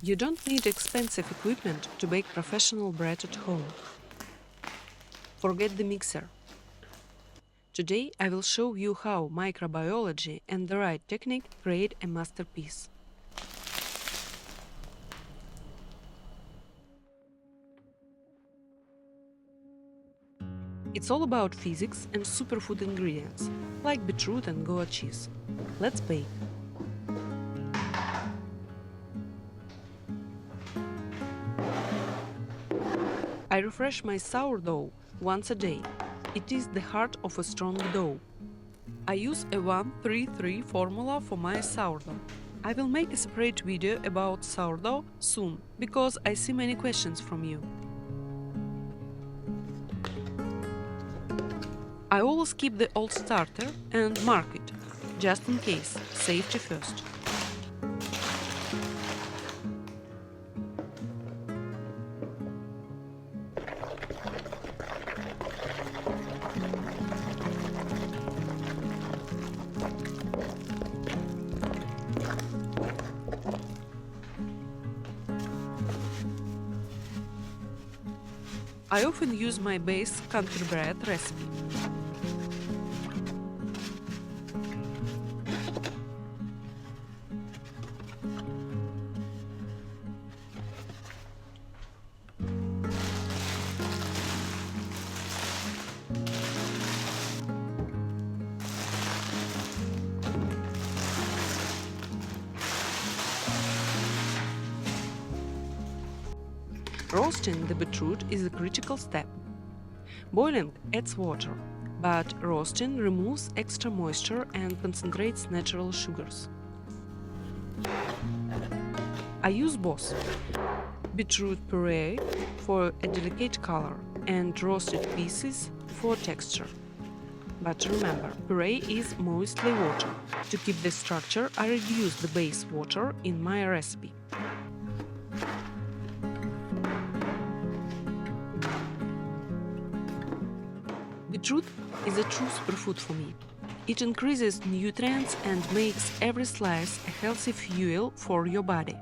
You don't need expensive equipment to bake professional bread at home. Forget the mixer. Today I will show you how microbiology and the right technique create a masterpiece. It's all about physics and superfood ingredients, like beetroot and Goa cheese. Let's bake. I refresh my sourdough once a day. It is the heart of a strong dough. I use a 1-3-3 formula for my sourdough. I will make a separate video about sourdough soon, because I see many questions from you. I always keep the old starter and mark it, just in case, safety first. I often use my base country bread recipe. Roasting the beetroot is a critical step. Boiling adds water, but roasting removes extra moisture and concentrates natural sugars. I use both beetroot puree for a delicate color and roasted pieces for texture. But remember, puree is mostly water. To keep the structure, I reduce the base water in my recipe. Beetroot is a true superfood for me. It increases nutrients and makes every slice a healthy fuel for your body.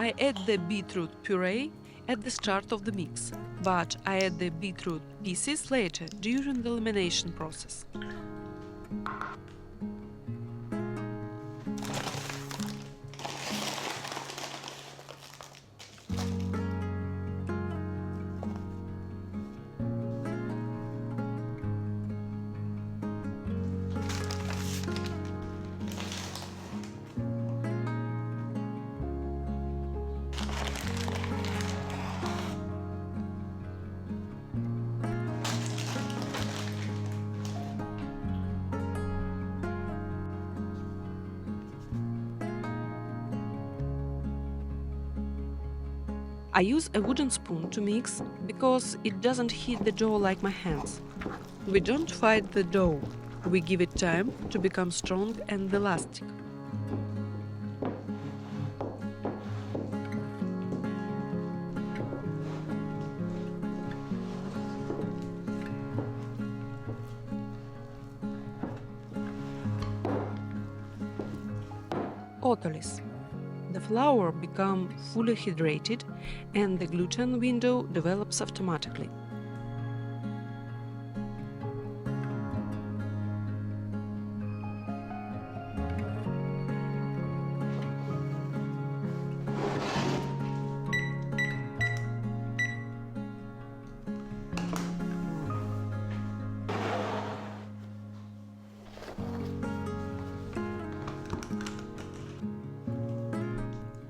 I add the beetroot puree at the start of the mix, but I add the beetroot pieces later during the lamination process. I use a wooden spoon to mix because it doesn't hit the dough like my hands. We don't fight the dough, we give it time to become strong and elastic. Autolyse. The flour becomes fully hydrated and the gluten window develops automatically.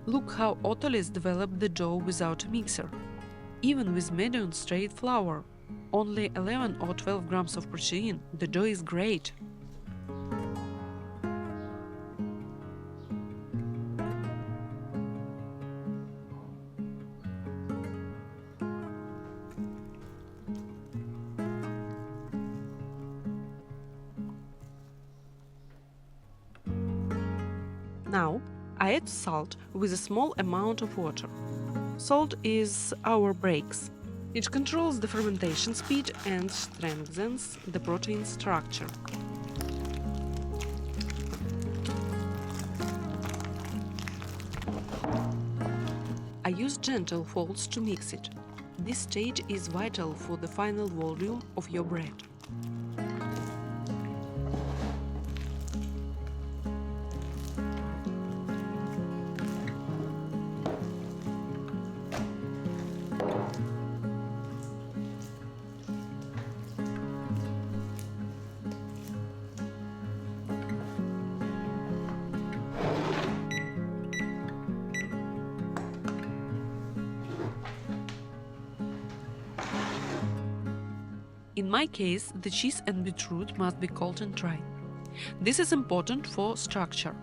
Look how Autolyse developed the dough without a mixer. Even with medium straight flour, only 11 or 12 grams of protein, the dough is great. Now, I add salt with a small amount of water. Salt is our brakes. It controls the fermentation speed and strengthens the protein structure. I use gentle folds to mix it. This stage is vital for the final volume of your bread. In my case, the cheese and beetroot must be cold and dry. This is important for structure.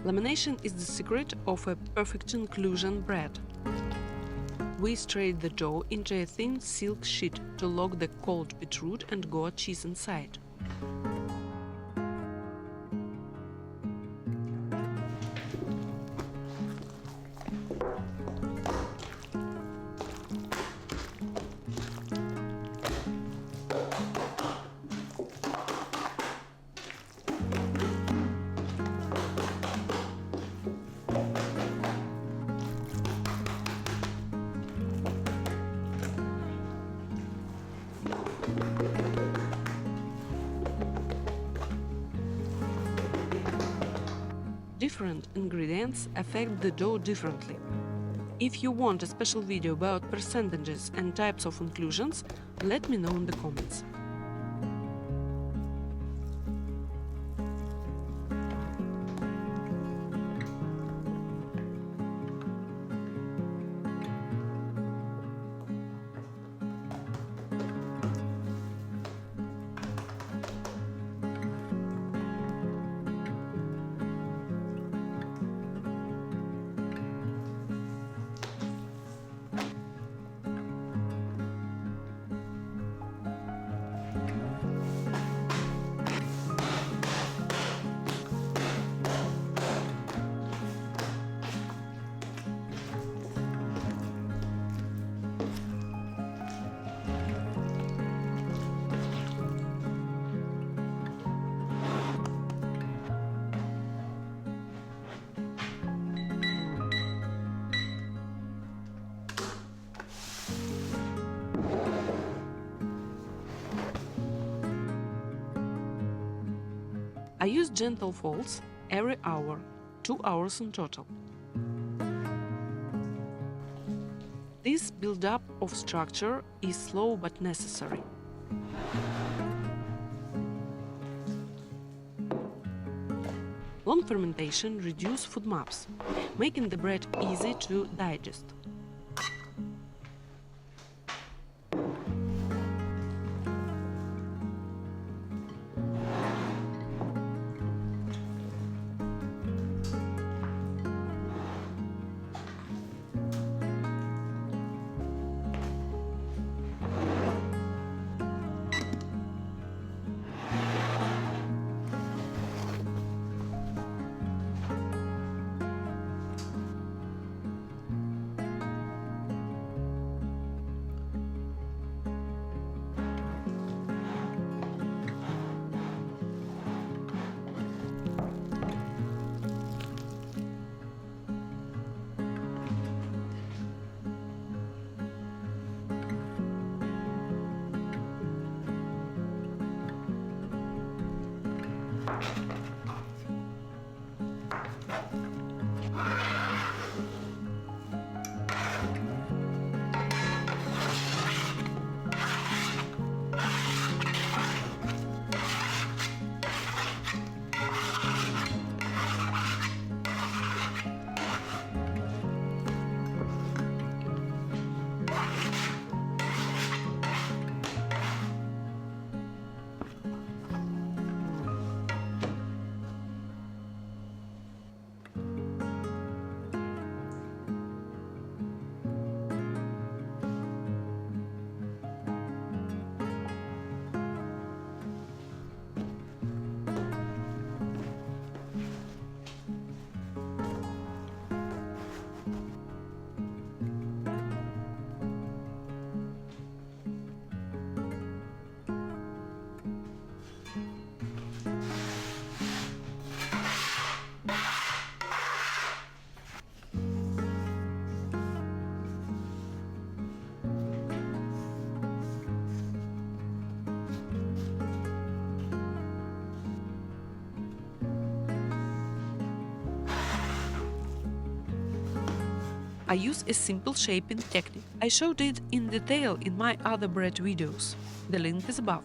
Lamination is the secret of a perfect inclusion bread. We straight the dough into a thin silk sheet to lock the cold beetroot and goat cheese inside. Different ingredients affect the dough differently. If you want a special video about percentages and types of inclusions, let me know in the comments. I use gentle folds every hour, 2 hours in total. This build-up of structure is slow but necessary. Long fermentation reduces food maps, making the bread easy to digest. I use a simple shaping technique. I showed it in detail in my other bread videos. The link is above.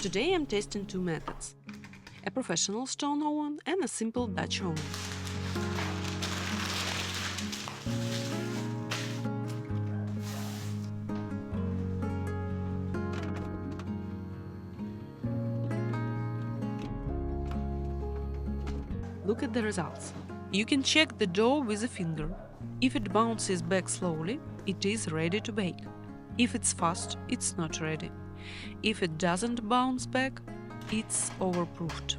Today I'm testing two methods: a professional stone oven and a simple Dutch oven. Look at the results. You can check the dough with a finger. If it bounces back slowly, it is ready to bake. If it's fast, it's not ready. If it doesn't bounce back, it's overproofed.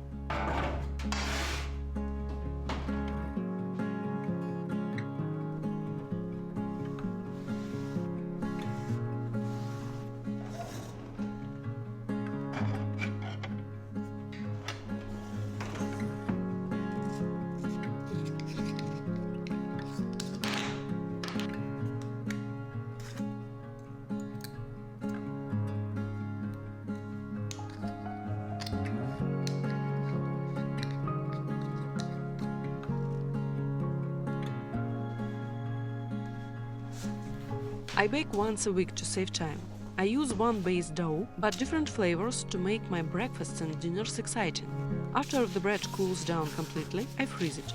I bake once a week to save time. I use one base dough, but different flavors to make my breakfasts and dinners exciting. After the bread cools down completely, I freeze it.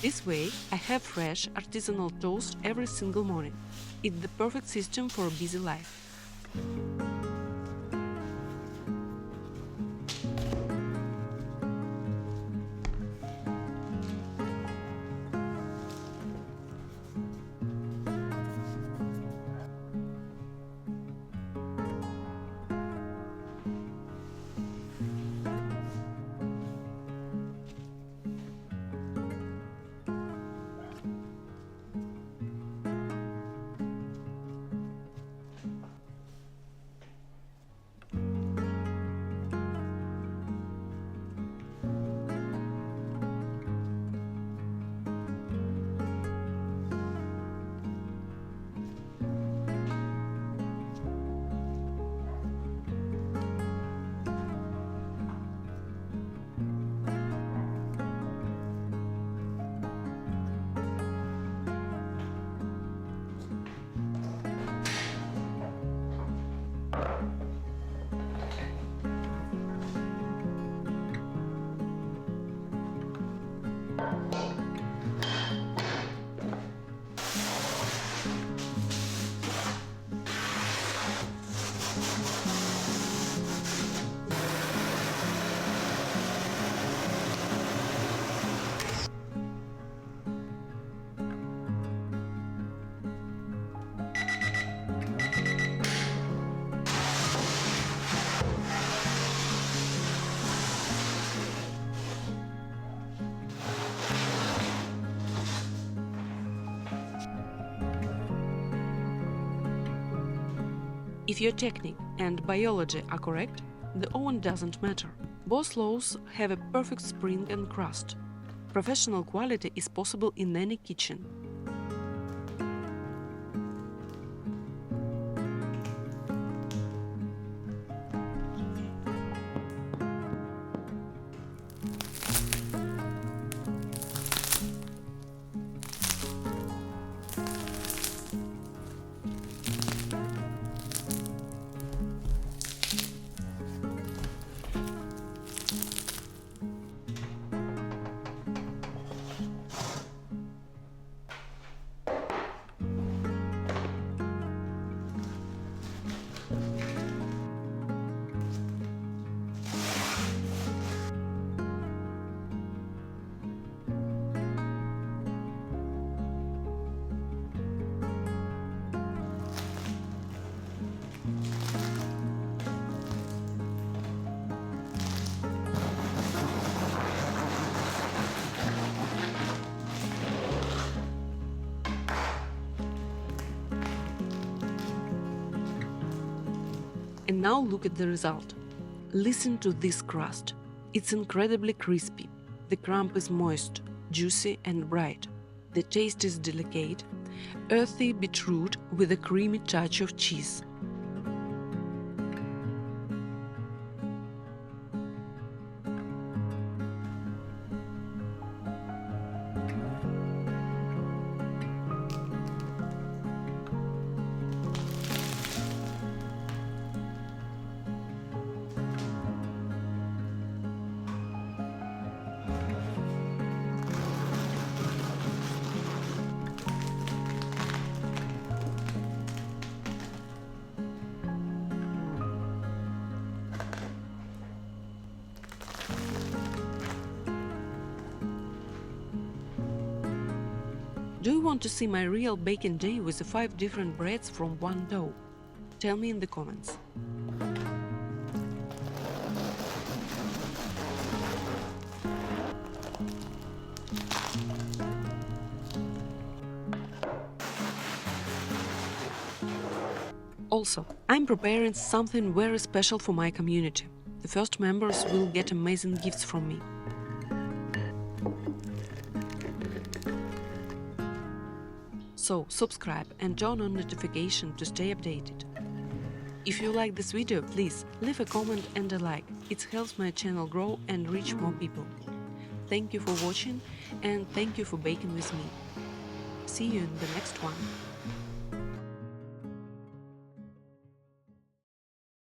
This way, I have fresh, artisanal toast every single morning. It's the perfect system for a busy life. If your technique and biology are correct, the oven doesn't matter. Both loaves have a perfect spring and crust. Professional quality is possible in any kitchen. And now look at the result. Listen to this crust. It's incredibly crispy. The crumb is moist, juicy and bright. The taste is delicate, earthy beetroot with a creamy touch of cheese. Do you want to see my real baking day with the 5 different breads from one dough? Tell me in the comments. Also, I'm preparing something very special for my community. The first members will get amazing gifts from me. So, subscribe and turn on notification to stay updated. If you like this video, please leave a comment and a like. It helps my channel grow and reach more people. Thank you for watching and thank you for baking with me. See you in the next one.